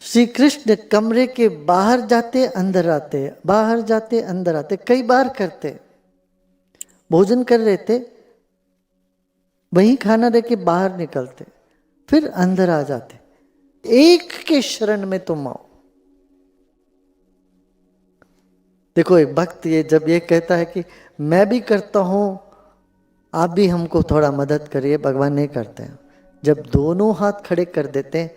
श्री कृष्ण कमरे के बाहर जाते अंदर आते, बाहर जाते अंदर आते, कई बार करते। भोजन कर रहे थे, वहीं खाना रह के बाहर निकलते, फिर अंदर आ जाते। एक के शरण में तुम आओ। देखो एक भक्त ये जब ये कहता है कि मैं भी करता हूं, आप भी हमको थोड़ा मदद करिए, भगवान नहीं करते हैं। जब दोनों हाथ खड़े कर देते हैं,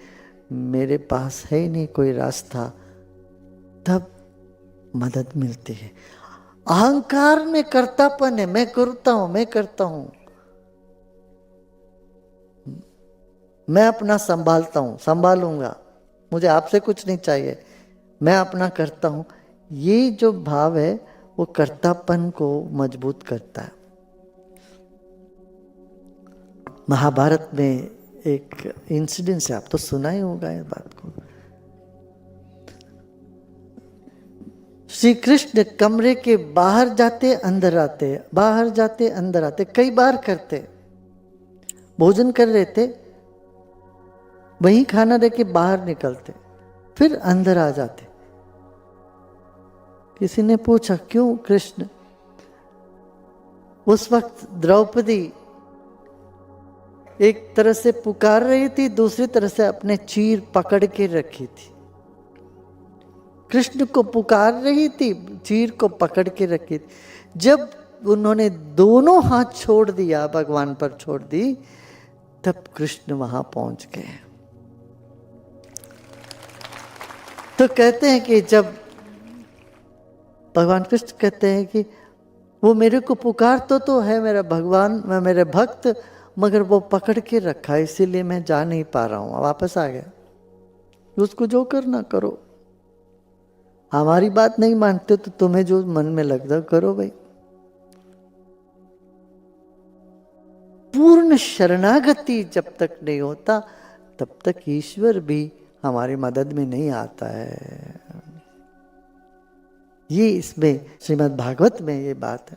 मेरे पास है ही नहीं कोई रास्ता, तब मदद मिलती है। अहंकार में कर्तापन है, मैं करता हूं, मैं करता हूं, मैं अपना संभालता हूं, संभालूंगा, मुझे आपसे कुछ नहीं चाहिए, मैं अपना करता हूं। ये जो भाव है वो कर्तापन को मजबूत करता है। महाभारत में एक इंसिडेंस है, आप तो सुना ही होगा इस बात को। श्री कृष्ण कमरे के बाहर जाते अंदर आते, बाहर जाते अंदर आते, कई बार करते। भोजन कर रहे थे, वहीं खाना रह के बाहर निकलते, फिर अंदर आ जाते। किसी ने पूछा क्यों कृष्ण? उस वक्त द्रौपदी एक तरह से पुकार रही थी, दूसरी तरह से अपने चीर पकड़ के रखी थी। कृष्ण को पुकार रही थी, चीर को पकड़ के रखी थी। जब उन्होंने दोनों हाथ छोड़ दिया, भगवान पर छोड़ दी, तब कृष्ण वहां पहुंच गए। तो कहते हैं कि जब भगवान कृष्ण कहते हैं कि वो मेरे को पुकार तो है मेरा भगवान, मैं मेरे भक्त, मगर वो पकड़ के रखा, इसीलिए मैं जा नहीं पा रहा हूं, वापस आ गया। उसको जो करना करो, हमारी बात नहीं मानते तो तुम्हें जो मन में लगता करो भाई। पूर्ण शरणागति जब तक नहीं होता, तब तक ईश्वर भी हमारी मदद में नहीं आता है। ये इसमें श्रीमद् भागवत में ये बात है,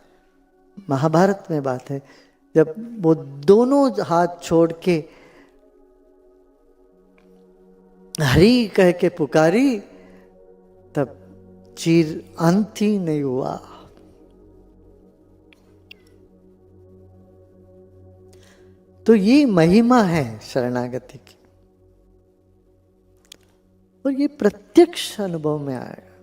महाभारत में बात है। जब वो दोनों हाथ छोड़ के हरि कह के पुकारी, तब चीर अंत ही नहीं हुआ। तो ये महिमा है शरणागति की, और ये प्रत्यक्ष अनुभव में आएगा।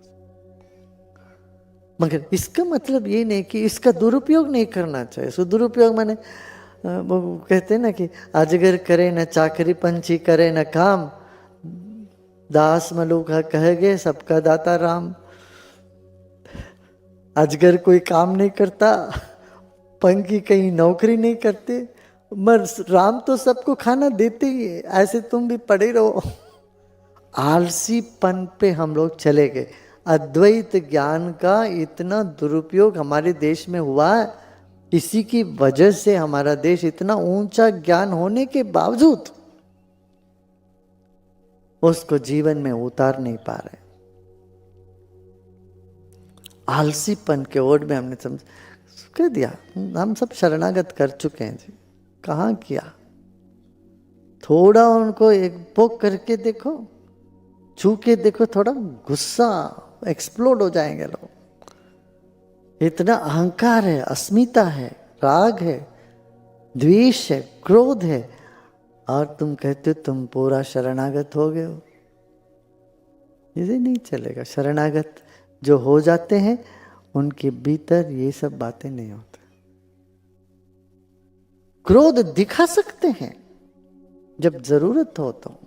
मगर इसका मतलब ये नहीं कि इसका दुरुपयोग नहीं करना चाहिए। सो दुरुपयोग माने वो कहते हैं ना कि अजगर करे न चाकरी, पंछी करे न काम, दास मलूका कह गए सबका दाता राम। अजगर कोई काम नहीं करता, पंछी कहीं नौकरी नहीं करते, मगर राम तो सबको खाना देते ही है। ऐसे तुम भी पड़े रहो। आलसीपन पे हम लोग चले गए। अद्वैत ज्ञान का इतना दुरुपयोग हमारे देश में हुआ है, इसी की वजह से हमारा देश इतना ऊंचा ज्ञान होने के बावजूद उसको जीवन में उतार नहीं पा रहे। आलसीपन के ओर में हमने समझ कह दिया, हम सब शरणागत कर चुके हैं जी। कहाँ किया? थोड़ा उनको एक पोक करके देखो, छू के देखो, थोड़ा गुस्सा एक्सप्लोड हो जाएंगे लोग। इतना अहंकार है, अस्मिता है, राग है, द्वेष है, क्रोध है, और तुम कहते हो तुम पूरा शरणागत हो गए हो। ये नहीं चलेगा। शरणागत जो हो जाते हैं उनके भीतर ये सब बातें नहीं होती। क्रोध दिखा सकते हैं जब जरूरत हो तो,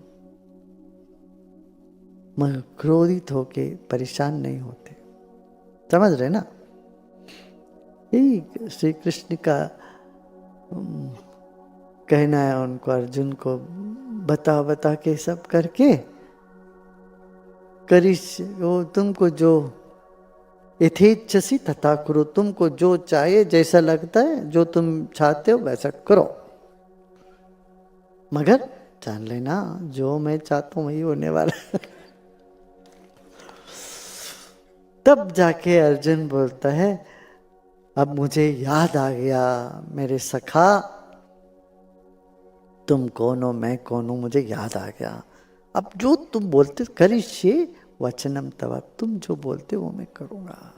मगर क्रोधित होके परेशान नहीं होते। समझ रहे ना? यही श्री कृष्ण का कहना है उनको, अर्जुन को बता बता के सब करके करिश वो तुमको जो यथेच्छसि तथा करो, तुमको जो चाहिए जैसा लगता है जो तुम चाहते हो वैसा करो, मगर जान लेना जो मैं चाहता हूं वही होने वाला। तब जाके अर्जुन बोलता है अब मुझे याद आ गया मेरे सखा, तुम कौन हो मैं कौन हूं, मुझे याद आ गया। अब जो तुम बोलते करिष्ये वचनम तव, तुम जो बोलते वो मैं करूँगा।